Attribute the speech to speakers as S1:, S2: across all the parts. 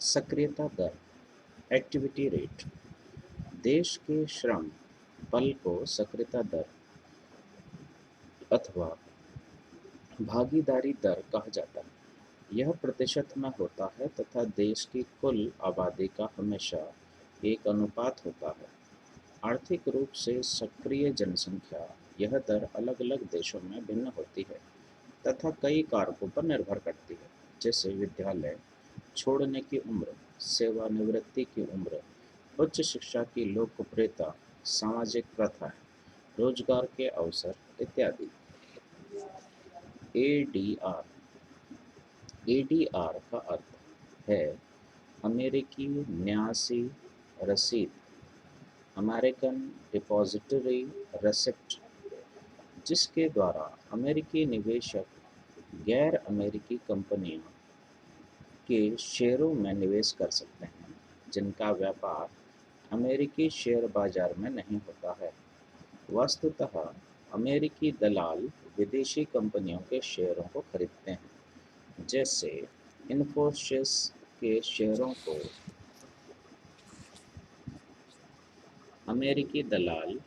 S1: सक्रियता दर activity rate देश के श्रम बल को सक्रियता दर अथवा भागीदारी दर कहा जाता है। यह प्रतिशत में होता है तथा देश की कुल आबादी का हमेशा एक अनुपात होता है। आर्थिक रूप से सक्रिय जनसंख्या यह दर अलग-अलग देशों में भिन्न होती है तथा कई कारकों पर निर्भर करती है, जैसे विद्यालय छोड़ने की उम्र, सेवानिवृत्ति की उम्र, उच्च शिक्षा की लोकप्रियता, सामाजिक प्रथाएं, रोजगार के अवसर इत्यादि। एडीआर एडीआर का अर्थ है अमेरिकी न्यासी रसीद, अमेरिकन डिपॉजिटरी रिसिप्ट, जिसके द्वारा अमेरिकी निवेशक गैर अमेरिकी कंपनियों के शेयरों में निवेश कर सकते हैं जिनका व्यापार अमेरिकी शेयर बाजार में नहीं होता है। वस्तुतः अमेरिकी दलाल विदेशी कंपनियों के शेयरों को खरीदते हैं, जैसे इन्फोसिस के शेयरों को अमेरिकी दलाल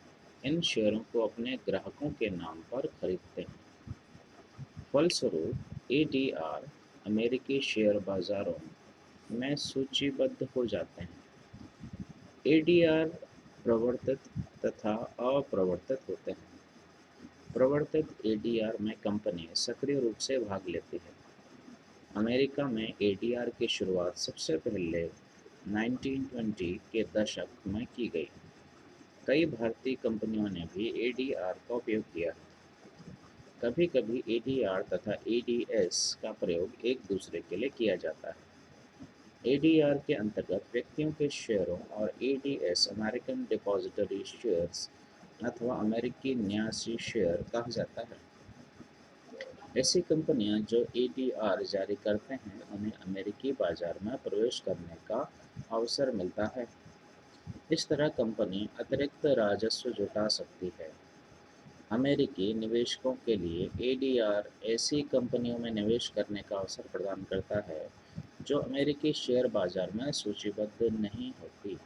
S1: इन शेयरों को अपने ग्राहकों के नाम पर खरीदते हैं। फलस्वरूप एडीआर अमेरिकी शेयर बाजारों में सूचीबद्ध हो जाते हैं। एडीआर प्रवर्तित तथा अप्रवर्तित होते हैं। प्रवर्तित एडीआर में कंपनी सक्रिय रूप से भाग लेती है। अमेरिका में एडीआर की शुरुआत सबसे पहले 1920 के दशक में की गई। कई भारतीय कंपनियों ने भी एडीआर का उपयोग किया। कभी-कभी एडीआर तथा एडीएस का प्रयोग एक दूसरे के लिए किया जाता है। एडीआर के अंतर्गत व्यक्तियों के शेयरों और एडीएस अमेरिकन डिपॉजिटरी शेयर्स अथवा अमेरिकी न्यासी शेयर कहा जाता है। ऐसी कंपनियां जो एडीआर जारी करते हैं उन्हें अमेरिकी बाजार में प्रवेश करने का अवसर मिलता है। इस तरह कंपनी अतिरिक्त राजस्व जुटा सकती है। अमेरिकी निवेशकों के लिए एडीआर ऐसी कंपनियों में निवेश करने का अवसर प्रदान करता है जो अमेरिकी शेयर बाजार में सूचीबद्ध नहीं होती।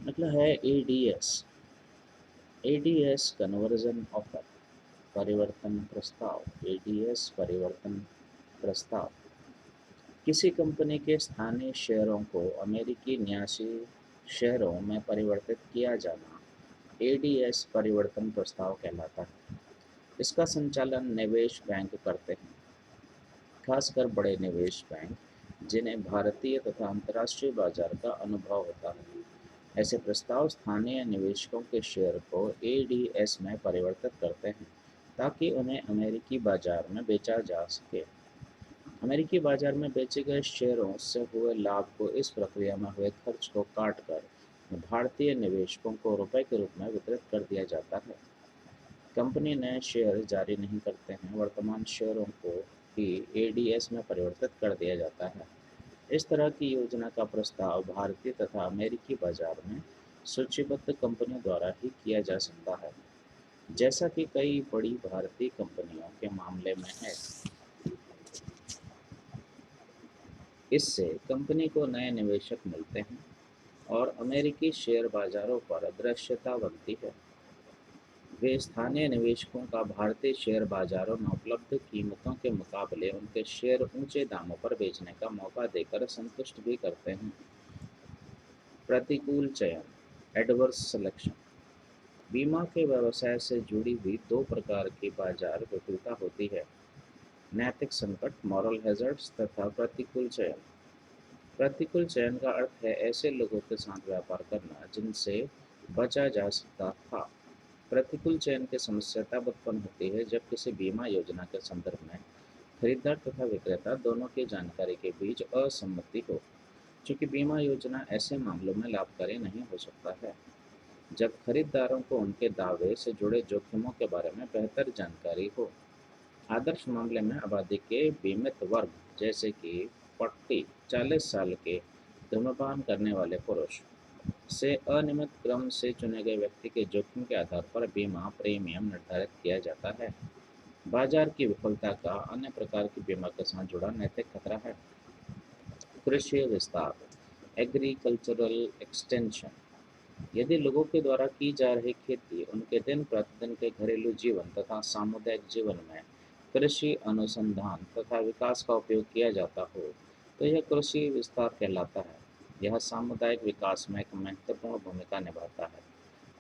S1: अगला है एडीएस। एडीएस कन्वर्जन ऑफर, परिवर्तन प्रस्ताव। एडीएस परिवर्तन प्रस्ताव किसी कंपनी के स्थानीय शेयरों को अमेरिकी न्यासी शेयरों में परिवर्तित किया जाना एडीएस परिवर्तन प्रस्ताव कहलाता है। इसका संचालन निवेश बैंक करते हैं, खासकर बड़े निवेश बैंक जिन्हें भारतीय तथा अंतर्राष्ट्रीय बाजार का अनुभव होता है। ऐसे प्रस्ताव स्थानीय निवेशकों के शेयर को एडीएस में परिवर्तित करते हैं ताकि उन्हें अमेरिकी बाजार में बेचा जा सके। अमेरिकी बाजार में बेचे गए शेयरों से हुए लाभ को इस प्रक्रिया में हुए खर्च को काटकर भारतीय निवेशकों को रुपए के रूप में वितरित कर दिया जाता है। कंपनी नए शेयर जारी नहीं करते हैं, वर्तमान शेयरों को ही एडीएस में परिवर्तित कर दिया जाता है। इस तरह की योजना का प्रस्ताव भारतीय तथा अमेरिकी बाजार में सूचीबद्ध कंपनियों द्वारा ही किया जा सकता है, जैसा कि कई बड़ी भारतीय कंपनियों के मामले में है। इससे कंपनी को नए निवेशक मिलते हैं और अमेरिकी शेयर बाजारों पर दृश्यता बनती है। वे स्थानीय निवेशकों का भारतीय शेयर बाजारों में उपलब्ध कीमतों के मुकाबले उनके शेयर ऊंचे दामों पर बेचने का मौका देकर संतुष्ट भी करते हैं। प्रतिकूल चयन, एडवर्स सिलेक्शन। बीमा के व्यवसाय से जुड़ी हुई दो प्रकार की बाजार विफलता होती है: नैतिक संकट, मॉरल हैजर्ड्स, तथा प्रतिकूल चयन। प्रतिकूल चयन का अर्थ है ऐसे लोगों के साथ व्यापार करना जिनसे बचा जा सकता था। प्रतिकूल चयन की समस्या तब उत्पन्न होती है जब किसी बीमा योजना के संदर्भ में खरीदार तथा विक्रेता दोनों की जानकारी के बीच असम्मति हो। चूंकि बीमा योजना ऐसे मामलों में लाभकारी नहीं हो सकता है जब खरीदारों को उनके दावे से जुड़े जोखिमों के बारे में बेहतर जानकारी हो। आदर्श मामले में आबादी के बीमित वर्ग, जैसे कि 40 साल के धूम्रपान करने वाले पुरुष, से अनियमित क्रम से चुने गए व्यक्ति के जोखिम के आधार पर बीमा प्रीमियम निर्धारित किया जाता है। बाजार की विफलता का अन्य प्रकार की बीमा के साथ जुड़ा नैतिक खतरा है। कृषि विस्तार, एग्रीकल्चरल एक्सटेंशन। यदि लोगों के द्वारा की जा रही खेती उनके दिन प्रतिदिन के घरेलू जीवन तथा सामुदायिक जीवन में कृषि अनुसंधान तथा विकास का उपयोग किया जाता हो, तो यह कृषि विस्तार कहलाता है। यह सामुदायिक विकास में एक महत्वपूर्ण भूमिका निभाता है।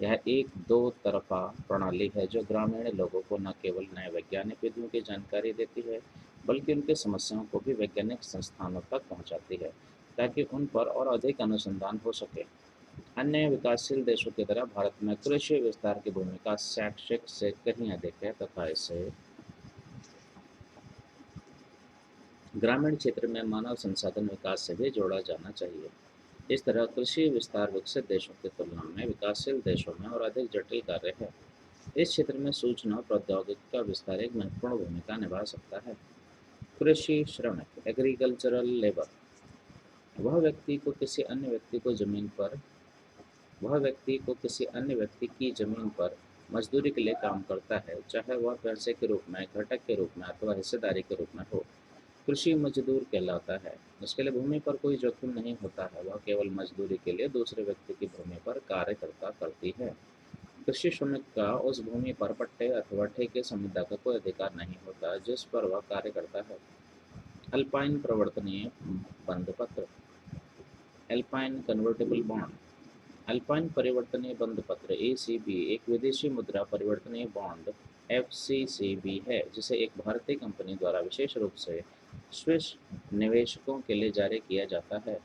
S1: यह एक दो तरफ़ा प्रणाली है जो ग्रामीण लोगों को न केवल नए वैज्ञानिक विधियों की जानकारी देती है, बल्कि उनकी समस्याओं को भी वैज्ञानिक संस्थानों तक पहुंचाती है, ताकि उन पर और अधिक अनुसंधान हो सके। अन्य विकासशील देशों की तरह भारत में कृषि विस्तार की भूमिका शैक्षिक से कहीं अधिक है तथा इसे ग्रामीण क्षेत्र में मानव संसाधन विकास से भी जोड़ा जाना चाहिए। इस तरह कृषि विस्तार विकसित देशों की तुलना में विकासशील देशों में और अधिक जटिल कार्य है। इस क्षेत्र में सूचना प्रौद्योगिकी का विस्तार एक महत्वपूर्ण भूमिका निभा सकता है। कृषि श्रमिक, एग्रीकल्चरल लेबर, वह व्यक्ति को किसी अन्य व्यक्ति को जमीन पर वह व्यक्ति को किसी अन्य व्यक्ति की जमीन पर मजदूरी के लिए काम करता है, चाहे वह पैसे के रूप में, घटक के रूप में अथवा हिस्सेदारी के रूप में हो। कृषि मजदूर कहलाता है। उसके लिए भूमि पर कोई जोखिम नहीं होता है, वह केवल मजदूरी के लिए दूसरे व्यक्ति की भूमि पर कार्य करता करती है। कृषि श्रमिक का उस भूमि पर पट्टे अथवा ठेके संविदा का कोई अधिकार नहीं होता जिस पर वह कार्य करता है। अल्पाइन परिवर्तनीय बंधपत्र, एल्पाइन कन्वर्टेबल बॉन्ड। अल्पाइन परिवर्तनीय बंधपत्र (एसीबी) एक विदेशी मुद्रा परिवर्तनीय बॉन्ड (एफसीसीबी) है जिसे एक भारतीय कंपनी द्वारा विशेष रूप से स्विस निवेशकों के लिए जारी किया जाता है।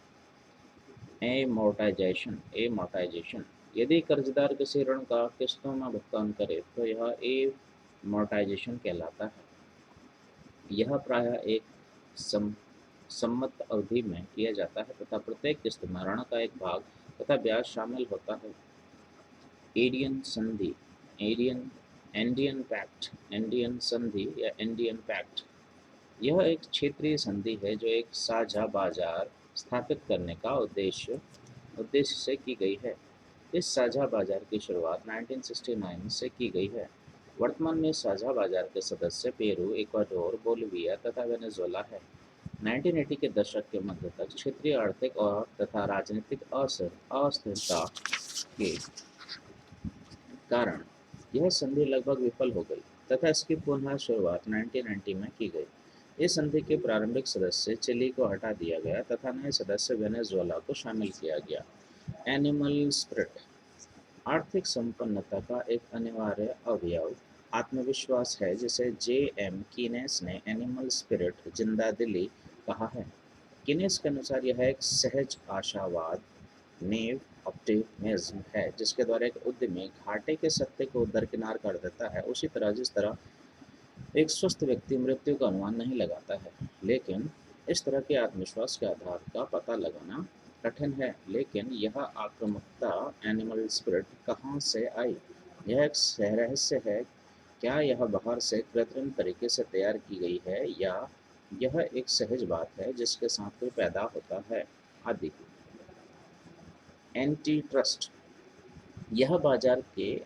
S1: एमोर्टाइजेशन। यदि कर्जदार किसी ऋण का किस्तों में भुगतान करे तो यह एमोर्टाइजेशन कहलाता है। यह प्रायः एक सम सम्मत अवधि में किया जाता है तथा प्रत्येक किस्त में ऋण का एक भाग तथा ब्याज शामिल होता है। एडियन संधि, एडियन एंडियन पैक्ट, एंडियन संधि या एंडियन पैक्ट। यह एक क्षेत्रीय संधि है जो एक साझा बाजार स्थापित करने का उद्देश्य से की गई है। इस साझा बाजार की शुरुआत 1969 से की गई है। वर्तमान में इस साझा बाजार के सदस्य पेरू, इक्वाडोर, बोलिविया तथा वेनेजुएला है। 1980 के दशक के मध्य तक क्षेत्रीय आर्थिक और तथा राजनीतिक अस्थिरता के कारण यह संधि लगभग विफल हो गई तथा इसकी पुनः शुरुआत 1990 में की गई। इस संधि के प्रारंभिक सदस्य चिली को हटा दिया गया तथा नए सदस्य वेनेजुएला को शामिल किया गया। एनिमल स्पिरिट, आर्थिक संपन्नता का एक अनिवार्य अवयव आत्मविश्वास है जिसे जे एम कीनेस ने एनिमल स्पिरिट जिंदा दिली कहा है। कीनेस के अनुसार यह एक सहज आशावाद नेव ऑप्टिमिज्म है जिसके द्वारा एक उद्यमी घाटे के सत्य को दरकिनार कर देता है, उसी तरह जिस तरह एक स्वस्थ व्यक्ति मृत्यु का अनुमान नहीं लगाता है। लेकिन इस तरह के आत्मविश्वास के आधार का पता लगाना कठिन है। लेकिन यह आक्रामकता एनिमल स्पिरिट कहाँ से आई? यह एक रहस्य है। क्या यह बाहर से कृत्रिम तरीके से तैयार की गई है या यह एक सहज बात है जिसके साथ कोई पैदा होता है? आदि। एंटी ट्रस्ट, यह बाजार के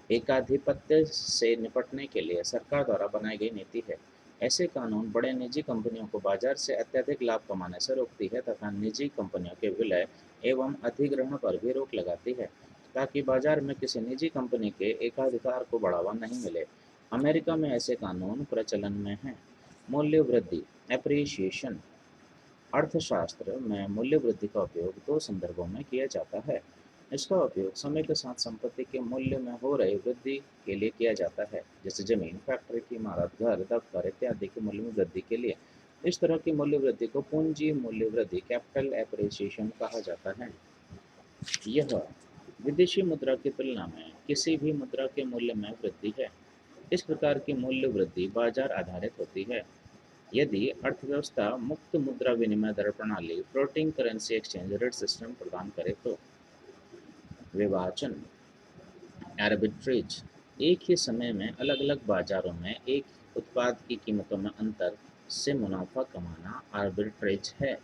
S1: एकाधिपत्य से निपटने के लिए सरकार द्वारा बनाई गई नीति है। ऐसे कानून बड़े निजी कंपनियों को बाजार से अत्यधिक लाभ कमाने से रोकती है तथा निजी कंपनियों के विलय एवं अधिग्रहण पर भी रोक लगाती है, ताकि बाजार में किसी निजी कंपनी के एकाधिकार को बढ़ावा नहीं मिले। अमेरिका में ऐसे कानून प्रचलन में हैं। मूल्य वृद्धि, एप्रिसिएशन। अर्थशास्त्र में मूल्य वृद्धि का उपयोग दो संदर्भों में किया जाता है। इसका उपयोग समय के साथ संपत्ति के मूल्य में हो रही वृद्धि के लिए किया जाता है, जैसे जमीन, फैक्ट्री की इमारत, घर, दफ्तर इत्यादि के मूल्य में वृद्धि के लिए। इस तरह की मूल्य वृद्धि को पूंजी मूल्य वृद्धि, कैपिटल एप्रिसिएशन कहा जाता है। यह विदेशी मुद्रा की तुलना में किसी भी मुद्रा के मूल्य में वृद्धि है। इस प्रकार की मूल्य वृद्धि बाजार आधारित होती है। यदि अर्थव्यवस्था मुक्त मुद्रा विनिमय दर प्रणाली floating currency exchange rate system प्रदान करे तो। विभाजन, आर्बिट्रेज, एक ही समय में अलग अलग बाजारों में एक उत्पाद की कीमतों में अंतर से मुनाफा कमाना आर्बिट्रेज है।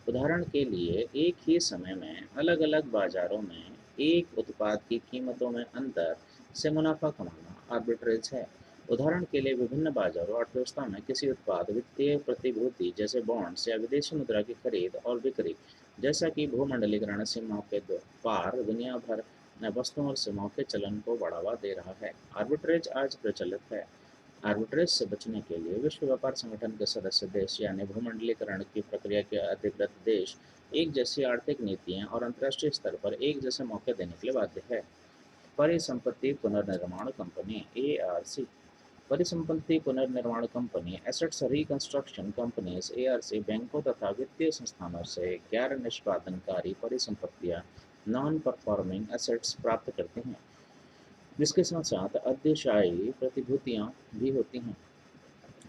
S1: उदाहरण के लिए, एक ही समय में अलग अलग बाजारों में एक उत्पाद की कीमतों में अंतर से मुनाफा कमाना आर्बिट्रेज है। उदाहरण के लिए विभिन्न बाजारों अर्थव्यवस्था में किसी उत्पाद वित्तीय प्रतिभूति जैसे बॉन्ड्स या विदेशी मुद्रा की खरीद और बिक्री, जैसा कि भूमंडलीकरण सीमाओं के पार दुनिया भर में वस्तुओं और सेवाओं के चलन को बढ़ावा दे रहा है। आर्बिट्रेज आज प्रचलित है। आर्बिट्रेज से बचने के लिए विश्व व्यापार संगठन के सदस्य देश यानी भूमंडलीकरण की प्रक्रिया के अधिकृत देश एक जैसी आर्थिक नीतियां और अंतर्राष्ट्रीय स्तर पर एक जैसे मौके देने के लिए बाध्य है। परिसंपत्ति पुनर्निर्माण कंपनी एआरसी। परिसंपत्ति पुनर्निर्माण company assets reconstruction companies ARC बैंकों तथा वित्तीय संस्थानों से गैर निष्पादनकारी परिसंपत्तियां नॉन परफॉर्मिंग एसेट्स प्राप्त करते हैं, जिसके साथ साथ अदेशाई प्रतिभूतियां भी होती हैं,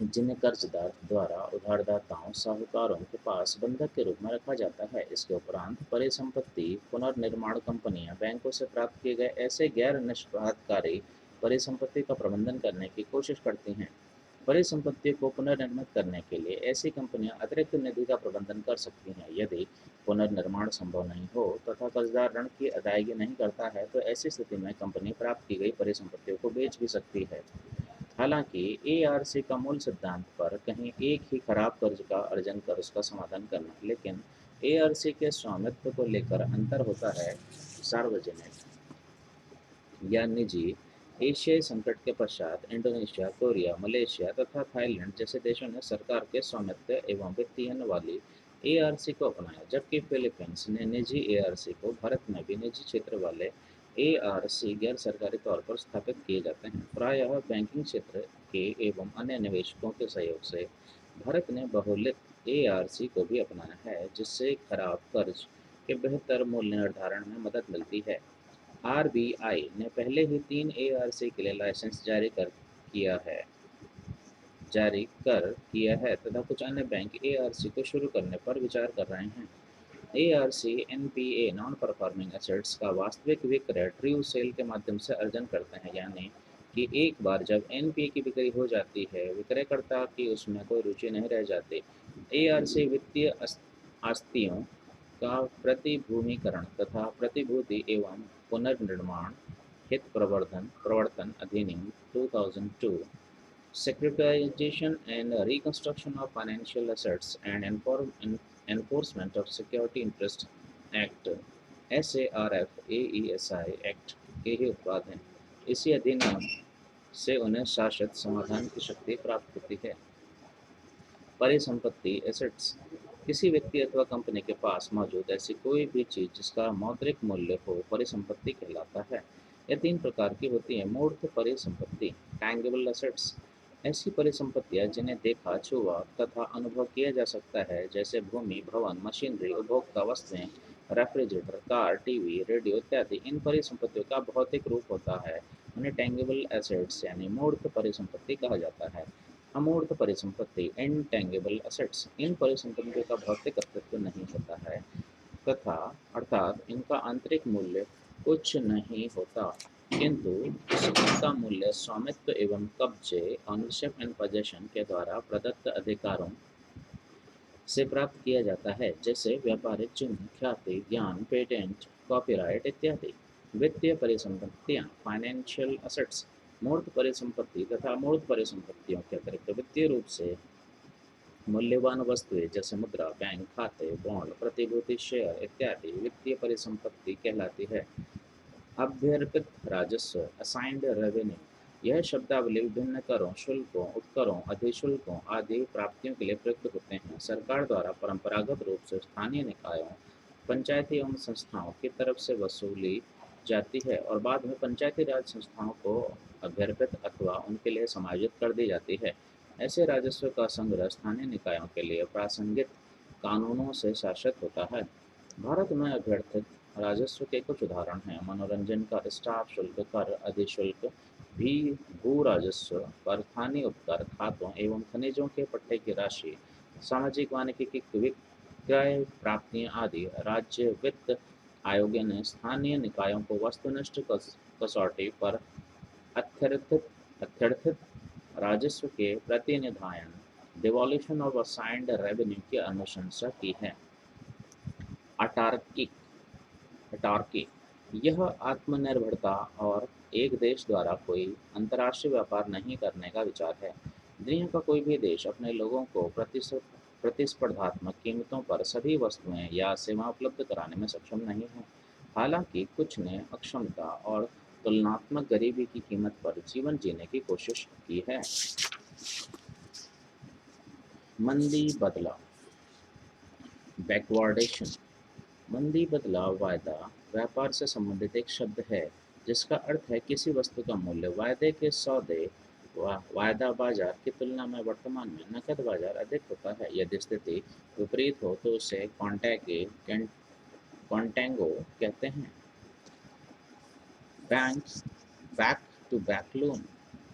S1: जिन्हें कर्जदार द्वारा उधारदाताओं साहूकारों के पास बंधक के रूप में रखा जाता है। इसके उपरांत परिसंपत्ति पुनर्निर्माण कंपनियां बैंकों से प्राप्त किए गए ऐसे गैर निष्पादनकारी परिसंपत्ति का प्रबंधन करने की कोशिश करती हैं। परिसंपत्ति को पुनर्निर्मित करने के लिए ऐसी कंपनियां अतिरिक्त निधि का प्रबंधन कर सकती हैं। यदि पुनर्निर्माण संभव नहीं हो तथा कर्जदार ऋण की अदायगी नहीं करता है तो ऐसी स्थिति में कंपनी प्राप्त की गई परिसंपत्तियों को बेच भी सकती है। हालांकि एआरसी का मूल सिद्धांत पर कहीं एक ही खराब कर्ज का अर्जन कर उसका समाधान करना, लेकिन एआरसी के स्वामित्व को लेकर अंतर होता है। सार्वजनिक या निजी एशियाई संकट के पश्चात इंडोनेशिया, कोरिया, मलेशिया तथा थाईलैंड जैसे देशों ने सरकार के स्वामित्व एवं वित्तीयन वाली एआरसी को अपनाया, जबकि फिलीपींस ने निजी एआरसी को। भारत में भी निजी क्षेत्र वाले एआरसी गैर सरकारी तौर पर स्थापित किए जाते हैं, प्रायः बैंकिंग क्षेत्र के एवं अन्य निवेशकों के सहयोग से। भारत ने बहुलित एआरसी को भी अपनाया है, जिससे खराब कर्ज के बेहतर मूल्य निर्धारण में मदद मिलती है। आरबीआई ने पहले ही 3 एआरसी के लिए लाइसेंस जारी कर किया है तथा कुछ अन्य बैंक एआरसी को शुरू करने पर विचार कर रहे हैं। ARC NPA non performing assets का वास्तविक विक्रय ट्रू सेल के माध्यम से अर्जन करते हैं, यानी कि एक बार जब एनपीए की बिक्री हो जाती है, विक्रयकर्ता की उसमें कोई रुचि नहीं रह जाती। एआरसी वित्तीय आस्तियों का प्रतिभूतिकरण तथा प्रतिभूति एवं पुनर्निर्माण हित प्रवर्तन अधिनियम 2002, Securitization and Reconstruction of Financial Assets and Enforcement of Security Interest Act SARF AESI act के ही उत्पाद हैं। इसी अधिनियम से उन्हें शाश्वत समाधान की शक्ति प्राप्त होती है। परिसंपत्ति एसेट्स। किसी व्यक्ति अथवा कंपनी के पास मौजूद ऐसी कोई भी चीज़ जिसका मौद्रिक मूल्य हो परिसंपत्ति कहलाता है। यह 3 प्रकार की होती है। मूर्त परिसंपत्ति टैंगिबल एसेट्स। ऐसी परिसंपत्तियां जिन्हें देखा, छुआ तथा अनुभव किया जा सकता है, जैसे भूमि, भवन, मशीनरी, उपभोक्ता वस्तुएं, रेफ्रिजरेटर, कार, टीवी, रेडियो इत्यादि। इन परिसंपत्तियों का भौतिक रूप होता है, उन्हें टैंगिबल एसेट्स यानी मूर्त परिसंपत्ति कहा जाता है। अमूर्त परिसंपत्ति इनटैंगिबल एसेट्स। इन परिसंपत्तियों का भौतिक अस्तित्व नहीं होता है तथा अर्थात इनका आंतरिक मूल्य कुछ नहीं होता, किंतु इनका मूल्य स्वामित्व एवं कब्जे ऑनरशिप एंड पोजेशन के द्वारा प्रदत्त अधिकारों से प्राप्त किया जाता है, जैसे व्यापारिक चिन्ह, ख्याति, ज्ञान, पेटेंट, कॉपीराइट इत्यादि। वित्तीय परिसंपत्तियां फाइनेंशियल एसेट्स। मूर्त परिसंपत्ति तथा अमूर्त परिसंपत्तियों के अतिरिक्त वित्तीय रूप से मूल्यवान वस्तुएं जैसे मुद्रा, बैंक खाते, बॉन्ड, प्रतिभूति, शेयर इत्यादि वित्तीय परिसंपत्ति कहलाती है। अभ्यर्पित राजस्व असाइन्ड रेवेन्यू। यह शब्दावली विभिन्न करों, शुल्कों, उपकरों, अधिशुल्कों आदि प्राप्तियों के लिए प्रयुक्त होते हैं। सरकार द्वारा परंपरागत रूप से स्थानीय निकायों, पंचायती एवं संस्थाओं की तरफ से वसूली जाती है और बाद में पंचायती राज संस्थाओं को अभ्यर्पित अथवा उनके लिए समायोजित कर दी जाती है। ऐसे राजस्व का संग्रह स्थानीय निकायों के लिए प्रासंगिक कानूनों से शासित होता है। भारत में अभ्यर्थित राजस्व के कुछ उदाहरण हैं: मनोरंजन कर, स्टाफ शुल्क, कर अधिशुल्क, भी भू राजस्व, स्थानीय उपकर, खातों एवं खनिजों के पट्टे की राशि, सामाजिक वानिकी की विक्रय प्राप्तियां आदि। राज्य वित्त आयोग ने स्थानीय निकायों को वस्तुनिष्ठ कसौटी पर अत्यर्थित राजस्व के प्रतिनिधान डिवॉल्यूशन ऑफ असाइन्ड रेवेन्यू की अनुशंसा की है। अटार्की अटार्की यह आत्मनिर्भरता और एक देश द्वारा कोई अंतर्राष्ट्रीय व्यापार नहीं करने का विचार है। दुनिया का कोई भी देश अपने लोगों को प्रतिस्पर्धात्मक कीमतों पर सभी वस्तुएं या सेवाएं उपलब्ध कराने में सक्षम नहीं है। हालांकि कुछ ने अक्षमता और तुलनात्मक गरीबी की कीमत पर जीवन जीने की कोशिश की है। मंदी बदलाव, बैकवर्डेशन। मंदी बदलाव वायदा व्यापार से संबंधित एक शब्द है जिसका अर्थ है किसी वस्तु का मूल्य वायदे के सौदे वायदा बाजार की तुलना में वर्तमान में नकद बाजार अधिक होता है। यदि स्थिति विपरीत हो तो उसे कॉन्टेंगो कहते हैं। Bank back to back loan,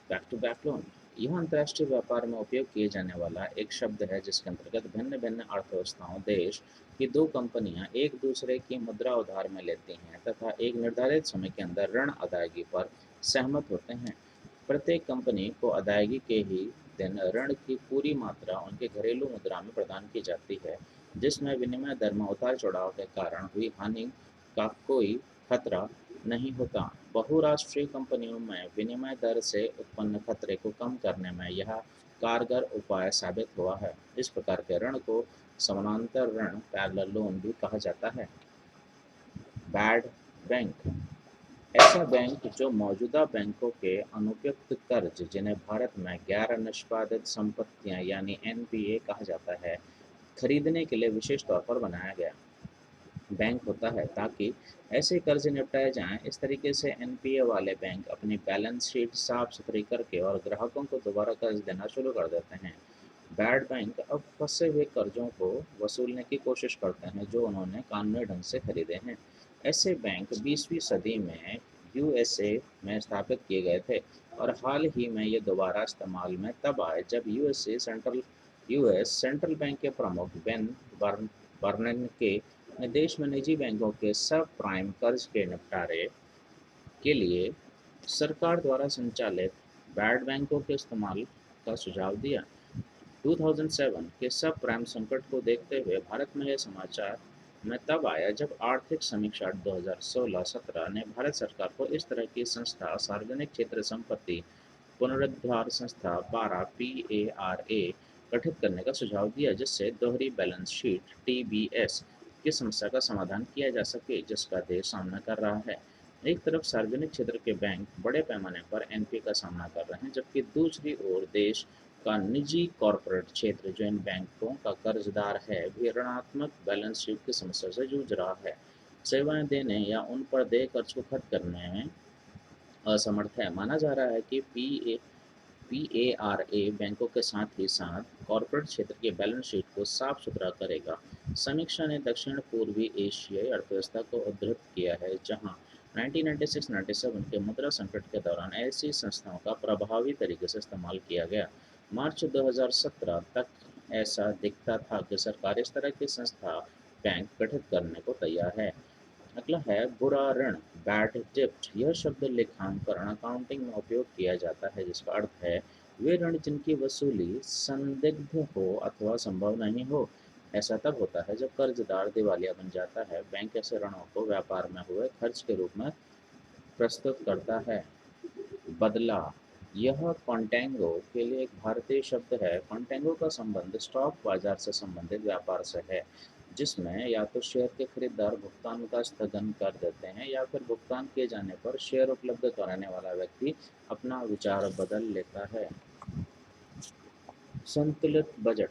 S1: back to back loan, यह अंतर्राष्ट्रीय व्यापार में उपयोग किए जाने वाला एक शब्द है जिसके अंतर्गत भिन्न भिन्न अर्थव्यवस्थाओं देश की दो कंपनियां एक दूसरे की मुद्रा उधार में लेती हैं तथा एक निर्धारित समय के अंदर ऋण अदायगी पर सहमत होते हैं। प्रत्येक कंपनी को अदायगी के ही दिन ऋण की पूरी मात्रा उनके घरेलू मुद्रा में प्रदान की जाती है, जिसमें विनिमय दर में उतार चढ़ाव के कारण हुई हानि का कोई खतरा नहीं होता। बहुराष्ट्रीय कंपनियों में विनिमय दर से उत्पन्न खतरे को कम करने में यह कारगर उपाय साबित हुआ है। इस प्रकार के ऋण को समानांतर ऋण पैरेलल लोन भी कहा जाता है। बैड बैंक, ऐसा बैंक जो मौजूदा बैंकों के अनुपयुक्त कर्ज जिन्हें भारत में गैर निष्पादित संपत्तियां यानी एनपीए कहा जाता है, खरीदने के लिए विशेष तौर पर बनाया गया बैंक होता है ताकि ऐसे कर्ज निपटाए जाएं। इस तरीके से एनपीए वाले बैंक अपनी बैलेंस शीट साफ सुथरी करके और ग्राहकों को दोबारा कर्ज देना शुरू कर देते हैं। बैड बैंक अब फंसे हुए कर्जों को वसूलने की कोशिश करते हैं जो उन्होंने कानूनी ढंग से खरीदे हैं। ऐसे बैंक 20वीं सदी में यूएसए में स्थापित किए गए थे और हाल ही में ये दोबारा इस्तेमाल में तब आए जब यूएस सेंट्रल बैंक के प्रमुख बेन बर्नanke ने देश में निजी बैंकों के सब प्राइम कर्ज के निपटारे के लिए सरकार द्वारा संचालित बैड बैंकों के इस्तेमाल का सुझाव दिया। 2007 के सब प्राइम संकट को देखते हुए भारत में यह समाचार में तब आया जब आर्थिक समीक्षा 2016-17 ने भारत सरकार को इस तरह की संस्था सार्वजनिक क्षेत्र संपत्ति पुनरुद्धार संस्था पारा पीएआरए गठित करने का सुझाव दिया जिससे दोहरी बैलेंस शीट टीबीएस की समस्या का समाधान किया जा सके जिसका देश सामना कर रहा है। एक तरफ सार्वजनिक क्षेत्र के बैंक बड़े पैमाने पर एनपीए का सामना कर रहे हैं जबकि दूसरी ओर देश का निजी कॉरपोरेट क्षेत्र जो इन बैंकों का कर्जदार है भी ऋणात्मक बैलेंस शीट की समस्या से जूझ रहा है। सेवाएं देने या उन पर देय कर्ज को खत्म करने में असमर्थ है। माना जा रहा है कि पीएआरए बैंकों के साथ ही साथ कॉरपोरेट क्षेत्र के बैलेंस शीट को साफ सुथरा करेगा। समीक्षा ने दक्षिण पूर्वी एशियाई अर्थव्यवस्था को उद्धृत किया है जहां 1996-97 के मुद्रा संकट के दौरान ऐसी संस्थाओं का प्रभावी तरीके से इस्तेमाल किया गया। मार्च 2017 तक ऐसा दिखता था कि सरकार इस तरह की संस्था बैंक गठित करने को तैयार है। अगला है बुरा ऋण, बैड डेब्ट। यह शब्द लेखांकन अकाउंटिंग में उपयोग किया जाता है जिसका अर्थ है वे ऋण जिनकी वसूली संदिग्ध हो अथवा संभव नहीं हो। ऐसा तब होता है जब कर्जदार दिवालिया बन जाता है। बैंक ऐसे ऋणों को व्यापार में हुए खर्च के रूप में प्रस्तुत करता है। बदला, यह कॉन्टेंगो के लिए एक भारतीय शब्द है। कॉन्टेंगो का संबंध स्टॉक बाजार से संबंधित व्यापार से है जिसमें या तो शेयर के खरीदार भुगतान का स्थगन कर देते हैं या फिर भुगतान किए जाने पर शेयर उपलब्ध कराने वाला व्यक्ति अपना विचार बदल लेता है। संतुलित बजट,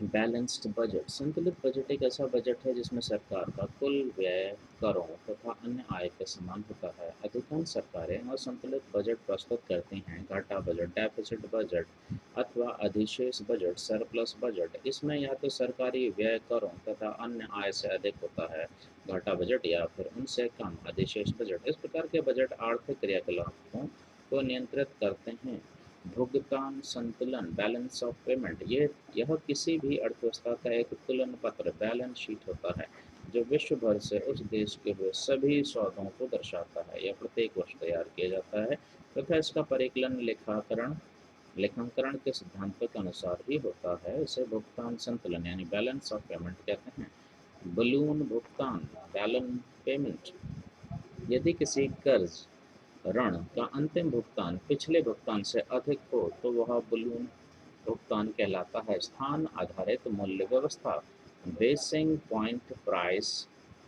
S1: बैलेंस्ड बजट। संतुलित बजट एक ऐसा बजट है जिसमें सरकार का कुल व्यय, करों तथा अन्य आय के समान होता है। अधिकांश सरकारें असंतुलित बजट प्रस्तुत करती हैं। घाटा बजट, डेफिसिट बजट अथवा अधिशेष बजट, सरप्लस बजट। इसमें या तो सरकारी व्यय, करों तथा अन्य आय से अधिक होता है, घाटा बजट, या फिर उनसे कम, अधिशेष बजट। इस प्रकार के बजट आर्थिक क्रियाकलापों को नियंत्रित करते हैं। भुगतान संतुलन, बैलेंस ऑफ पेमेंट, ये यह किसी भी अर्थव्यवस्था का एक तुलन पत्र, बैलेंस शीट होता है जो विश्व भर से उस देश के हुए सभी सौदों को दर्शाता है। यह प्रत्येक वर्ष तैयार किया जाता है तथा इसका परिकलन लेखांकन के सिद्धांतों के अनुसार ही होता है। इसे भुगतान संतुलन यानी बैलेंस ऑफ पेमेंट कहते हैं। बलून भुगतान, बैलन पेमेंट। यदि किसी कर्ज ऋण का अंतिम भुगतान पिछले भुगतान से अधिक हो तो वह बलून भुगतान कहलाता है। स्थान आधारित मूल्य व्यवस्था, बेसिक पॉइंट प्राइस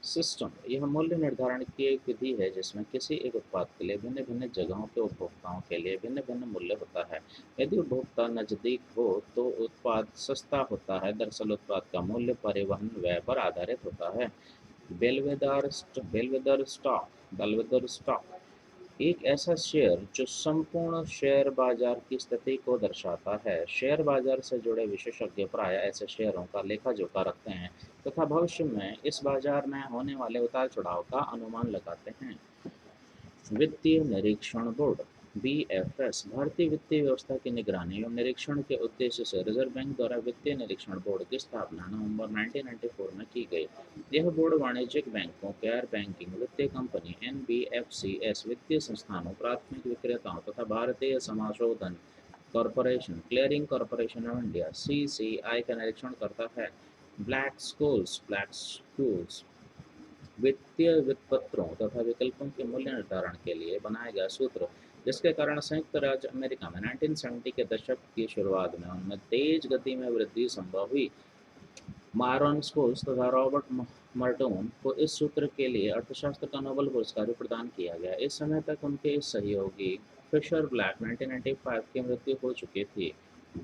S1: सिस्टम, यह मूल्य निर्धारण की एक विधि है जिसमें किसी एक उत्पाद के लिए भिन्न भिन्न जगहों के उपभोक्ताओं के लिए भिन्न भिन्न मूल्य होता है। यदि उपभोक्ता नज़दीक हो तो उत्पाद सस्ता होता है। दरअसल उत्पाद का मूल्य परिवहन व्यय पर आधारित होता है। बेलवेदर स्टॉक एक ऐसा शेयर जो संपूर्ण शेयर बाजार की स्थिति को दर्शाता है। शेयर बाजार से जुड़े विशेषज्ञ प्राय ऐसे शेयरों का लेखा जोखा रखते हैं तथा भविष्य में इस बाजार में होने वाले उतार चढ़ाव का अनुमान लगाते हैं। वित्तीय निरीक्षण बोर्ड बीएफएस भारतीय वित्तीय व्यवस्था की निगरानी एवं निरीक्षण के उद्देश्य से रिजर्व बैंक द्वारा वित्तीय निरीक्षण बोर्ड की स्थापना नवंबर 1994 में की गई। यह बोर्ड वाणिज्यिक बैंकों, गैर बैंकिंग वित्तीय कंपनी एनबीएफसीएस, वित्तीय संस्थानों, प्राथमिक विक्रेताओं तथा भारतीय समाशोधन corporation, clearing corporation of India CCI का निरीक्षण करता है। ब्लैक स्कूल्स वित्तीय वित्तपत्रों तथा विकल्पों के मूल्य निर्धारण के लिए बनाया गया सूत्र, जिसके कारण संयुक्त राज्य अमेरिका में 1970 के दशक की शुरुआत में उनमें तेज गति में वृद्धि संभव हुई। मारोन स्कूल्स तथा रॉबर्ट मर्टोन को इस सूत्र के लिए अर्थशास्त्र का नोबेल पुरस्कार भी प्रदान किया गया। इस समय तक उनके इस सहयोगी फिशर ब्लैक 1995 की मृत्यु हो चुकी थी।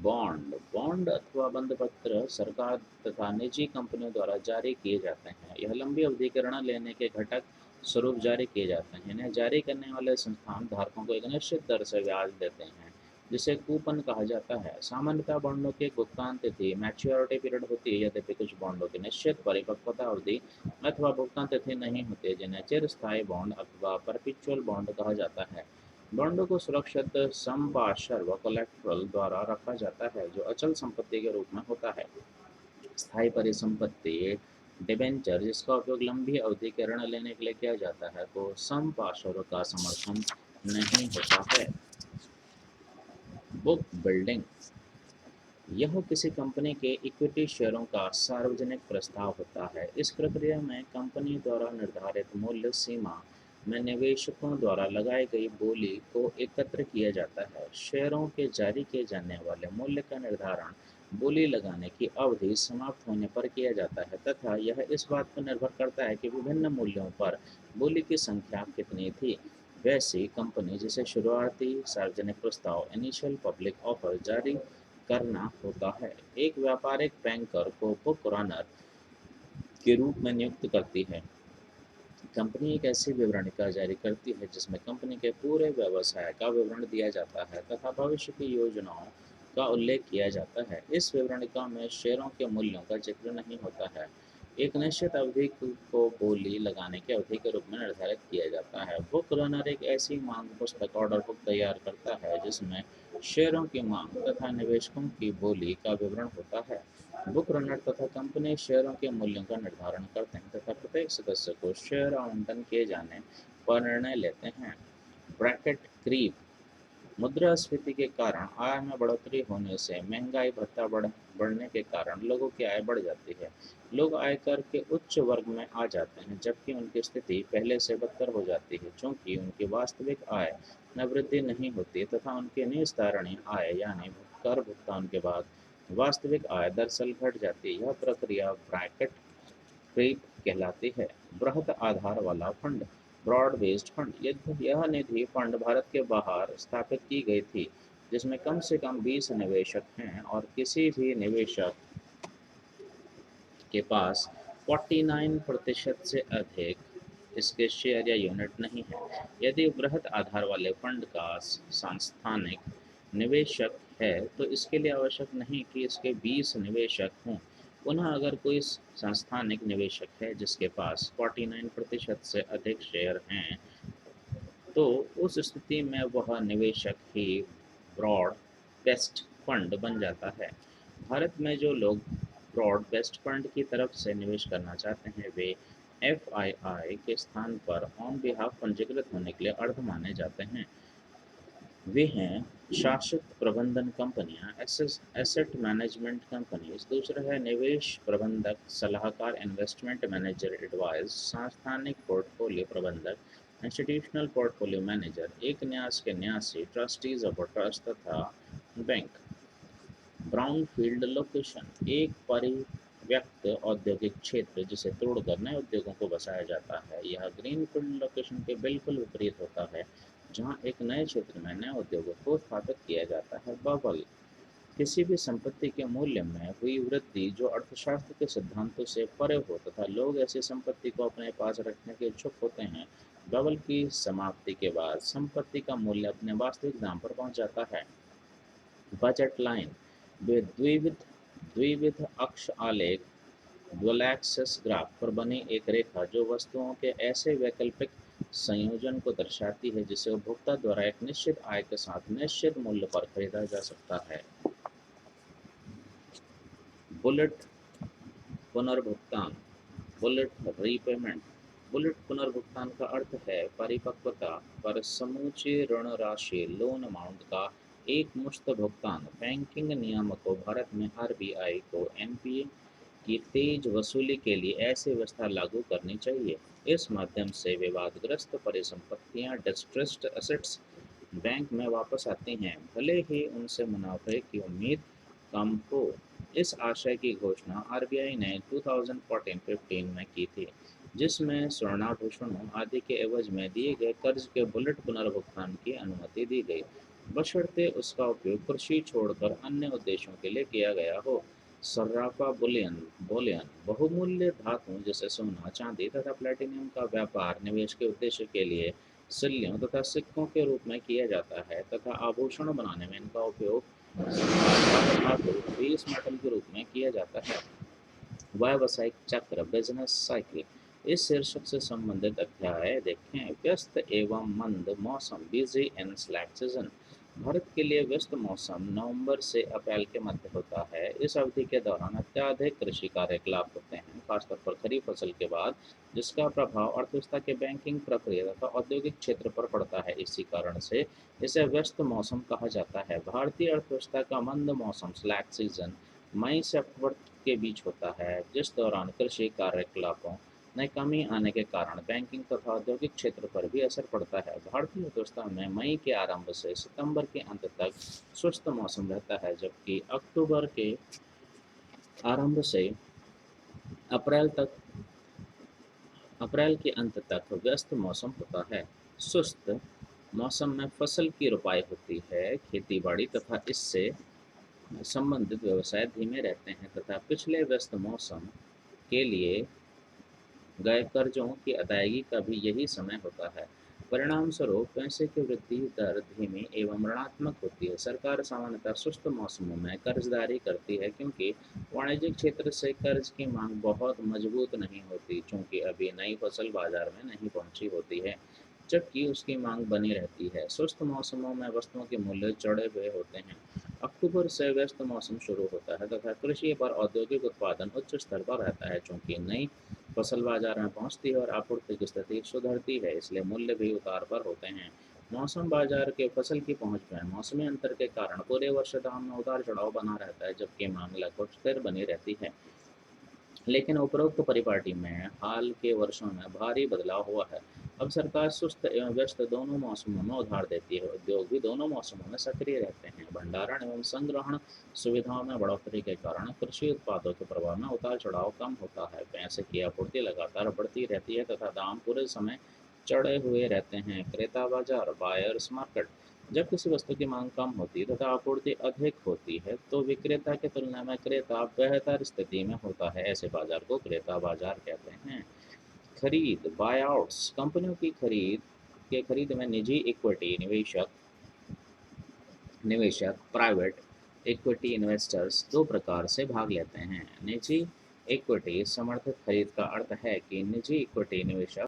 S1: बॉन्ड बॉन्ड अथवा बंधपत्र सरकार तथा निजी कंपनियों द्वारा जारी किए जाते हैं। यह लंबी अवधि के ऋण लेने के घटक स्वरूप जारी किए जाते हैं। इन्हें जारी करने वाले संस्थान धारकों को एक निश्चित दर से ब्याज देते हैं जिसे कूपन कहा जाता है। सामान्यतः बॉन्डों की एक भुगतान तिथि मैच्योरिटी पीरियड होती है। यद्यपि कुछ बॉन्डों की निश्चित परिपक्वता अवधि अथवा भुगतान तिथि नहीं होती है, जिन्हें चिरस्थायी बॉन्ड अथवा परपेचुअल बॉन्ड कहा जाता है। बॉन्डों को सुरक्षित संपार्श्व व कोलेट्रल द्वारा रखा जाता है जो अचल संपत्ति के रूप में होता है। स्थायी परिसंपत्ति डिबेंचर जिसका उपयोग लंबी अवधि के ऋण लेने के लिए किया जाता है को संपार्श्व का समर्थन नहीं होता है। बुक बिल्डिंग यह किसी कंपनी के इक्विटी शेयरों का सार्वजनिक प्रस्ताव होता है। इस प्रक्रिया में कंपनी द्वारा निर्धारित मूल्य सीमा में निवेशकों द्वारा लगाई गई बोली को एकत्र किया जाता है। शेयरों के जारी किए जाने वाले मूल्य का निर्धारण बोली लगाने की अवधि समाप्त होने पर किया जाता है तथा यह इस बात पर निर्भर करता है कि विभिन्न मूल्यों पर बोली की संख्या कितनी थी। वैसी कंपनी जिसे शुरुआती सार्वजनिक प्रस्ताव इनिशियल पब्लिक ऑफर जारी करना होता है, एक व्यापारिक बैंकर को बुक रनर के रूप में नियुक्त करती है। कंपनी एक ऐसी विवरणिका जारी करती है जिसमें कंपनी के पूरे व्यवसाय का विवरण दिया जाता है तथा भविष्य की योजनाओं का उल्लेख किया जाता है। इस विवरणिका में शेयरों के मूल्यों का जिक्र नहीं होता है। एक निश्चित अवधि को बोली लगाने की अवधि के रूप में निर्धारित किया जाता है। बुक रनर एक ऐसी मांग पुस्तक ऑर्डर बुक तैयार करता है जिसमें शेयरों की मांग तथा निवेशकों की बोली का विवरण होता है। बुक रनर तथा कंपनी शेयरों के मूल्यों का निर्धारण करते हैं तथा प्रत्येक सदस्य को शेयर आवंटन किए जाने पर निर्णय लेते हैं। ब्रैकेट क्रीप मुद्रास्फीति के कारण आय में बढ़ोतरी होने से महंगाई भत्ता बढ़ने के कारण लोगों की आय बढ़ जाती है। लोग आयकर के उच्च वर्ग में आ जाते हैं जबकि उनकी स्थिति पहले से बदतर हो जाती है क्योंकि उनकी वास्तविक आय में वृद्धि नहीं होती तथा उनकी निस्तारणीय आय यानी कर भुगतान के बाद वास्तविक आय दरअसल घट जाती है। यह प्रक्रिया ब्रैकेट क्रीप कहलाती है। बृहत आधार वाला फंड ब्रॉड बेस्ड फंड यह निधि फंड भारत के बाहर स्थापित की गई थी जिसमें कम से कम 20 निवेशक हैं और किसी भी निवेशक के पास 49% से अधिक इसके शेयर या यूनिट नहीं है। यदि बृहत आधार वाले फंड का सांस्थानिक निवेशक है तो इसके लिए आवश्यक नहीं कि इसके 20 निवेशक हों। पुनः अगर कोई सांस्थानिक निवेशक है जिसके पास 49% से अधिक शेयर हैं तो उस स्थिति में वह निवेशक ही ब्रॉड बेस्ड फंड बन जाता है। भारत में जो लोग ब्रॉड बेस्ड फंड की तरफ से निवेश करना चाहते हैं वे एफआईआई के स्थान पर ऑन बिहाफ पंजीकृत होने के लिए अर्ह माने जाते हैं। वे हैं शासित प्रबंधन कंपनियां, एसेट मैनेजमेंट कंपनीज, दूसरा है निवेश प्रबंधक सलाहकार, इन्वेस्टमेंट मैनेजर एडवाइस, सांस्थानिक पोर्टफोलियो प्रबंधक, इंस्टीट्यूशनल पोर्टफोलियो मैनेजर एक न्यास के न्यासी, ट्रस्टीज ऑफ ट्रस्ट तथा बैंक। ब्राउनफील्ड लोकेशन एक परिव्यक्त औद्योगिक क्षेत्र जिसे तोड़कर नए उद्योगों को बसाया जाता है। यह ग्रीनफील्ड लोकेशन के बिल्कुल विपरीत होता है, जहां एक नए क्षेत्र में नए उद्योगों को स्थापित किया जाता है। बबल किसी भी संपत्ति के मूल्य में हुई वृद्धि जो अर्थशास्त्र के सिद्धांतों से परे हो तथा लोग ऐसी संपत्ति को अपने पास रखने के इच्छुक होते हैं। बबल की समाप्ति के बाद संपत्ति का मूल्य अपने वास्तविक दाम पर पहुंच जाता है। बजट लाइन वे द्विविध अक्ष आलेख द्वैलाक्सिस ग्राफ पर बनी एक रेखा जो वस्तुओं के ऐसे वैकल्पिक संयोजन को दर्शाती है जिसे उपभोक्ता द्वारा एक निश्चित आय के साथ निश्चित मूल्य पर खरीदा जा सकता है। बुलेट पुनर्भुगतान बुलेट रीपेमेंट। बुलेट पुनर्भुगतान का अर्थ है परिपक्वता पर समूची ऋण राशि लोन अमाउंट का एक मुश्त भुगतान। बैंकिंग नियामकों भारत में आरबीआई को एनपीए की तेज वसूली के लिए ऐसी व्यवस्था लागू करनी चाहिए। इस माध्यम से विवादग्रस्त परिसंपत्तियां डिस्ट्रेस्ड एसेट्स बैंक में वापस आती हैं, भले ही उनसे मुनाफे की उम्मीद कम हो। इस आशय की घोषणा आरबीआई ने 2014-15 में की थी, जिसमें स्वर्णाभूषणों आदि के एवज में दिए गए कर्ज के बुलेट पुनर्भुगतान की अनुमति दी गई, बशर्ते उसका उपयोग कृषि छोड़कर अन्य उद्देश्यों के लिए किया गया हो। सर्राफा बुलियन बुलियन बहुमूल्य धातु जैसे सोना, चांदी तथा प्लेटिनम का व्यापार निवेश के उद्देश्य के लिए सिल्लियों तथा सिक्कों के रूप में किया जाता है तथा आभूषण बनाने में इनका उपयोग धातु बेस मेटल के रूप में किया जाता है। व्यावसायिक चक्र बिजनेस साइकिल। इस शीर्षक से संबंधित अध्याय देखें। व्यस्त एवं मंद मौसम busy and slack season. Bharat के लिए व्यस्त मौसम नवंबर से अप्रैल के मध्य होता है। इस अवधि के दौरान अत्यधिक कृषि कार्यकलाप होते हैं, खासतौर पर खरीफ फसल के बाद, जिसका प्रभाव अर्थव्यवस्था के बैंकिंग प्रक्रिया तथा औद्योगिक क्षेत्र पर पड़ता है। इसी कारण से इसे व्यस्त मौसम कहा जाता है। भारतीय अर्थव्यवस्था का मंद मौसम स्लैक सीजन मई से अक्टूबर के बीच होता है, जिस दौरान कृषि कार्यकलापों में कमी आने के कारण बैंकिंग तथा औद्योगिक क्षेत्र पर भी असर पड़ता है। भारतीय अर्थव्यवस्था में मई के आरंभ से सितंबर के अंत तक शुष्क मौसम रहता है, जबकि अक्टूबर के आरंभ से अप्रैल तक अप्रैल के अंत तक व्यस्त मौसम होता है। शुष्क मौसम में फसल की रोपाई होती है, खेती-बाड़ी तथा इससे संबंधित व्यवसाय धीमे रहते हैं तथा पिछले व्यस्त मौसम के लिए गए कर्जों की अदायगी का भी यही समय होता है। परिणामस्वरूप पैसे की वृद्धि दर धीमी एवं ऋणात्मक होती है। सरकार सामान्यतः शुष्क मौसमों में कर्जदारी करती है क्योंकि वाणिज्यिक क्षेत्र से कर्ज की मांग बहुत मजबूत नहीं होती, चूंकि अभी नई फसल बाजार में नहीं पहुंची होती है, जबकि उसकी मांग बनी रहती है। शुष्क मौसमों में वस्तुओं के मूल्य चढ़े हुए होते हैं। अक्टूबर से व्यस्त मौसम शुरू होता है तथा कृषि और औद्योगिक उत्पादन उच्च स्तर पर रहता है, चूंकि नई फसल बाजार में पहुंचती है और आपूर्ति की स्थिति सुधरती है, इसलिए मूल्य भी उतार पर होते हैं। मौसम बाजार के फसल की पहुंच में मौसमी अंतर के कारण पूरे वर्ष दाम में उतार चढ़ाव बना रहता है, जबकि मांग लगभग स्थिर बनी रहती है। लेकिन उपरोक्त परिपाटी में हाल के वर्षों में भारी बदलाव हुआ है। अब सरकार सुस्त एवं व्यस्त दोनों मौसमों में उधार देती है। उद्योग भी दोनों मौसमों में सक्रिय रहते हैं। भंडारण एवं संग्रहण सुविधाओं में बढ़ोतरी के कारण कृषि उत्पादों के प्रभाव में उतार चढ़ाव कम होता है। पैसे की आपूर्ति लगातार बढ़ती रहती है तथा दाम पूरे समय चढ़े हुए रहते हैं। क्रेता बाजार बायर्स मार्केट। जब किसी वस्तु की मांग कम होती है तथा आपूर्ति अधिक होती है, तो विक्रेता की तुलना में क्रेता बेहतर स्थिति में होता है। ऐसे बाजार को क्रेता बाजार कहते हैं। खरीद बायआउट्स। कंपनियों की खरीद में निजी इक्विटी निवेशक प्राइवेट इक्विटी इन्वेस्टर्स दो प्रकार से भाग लेते हैं। निजी इक्विटी समर्थित खरीद का अर्थ है कि निजी इक्विटी निवेशक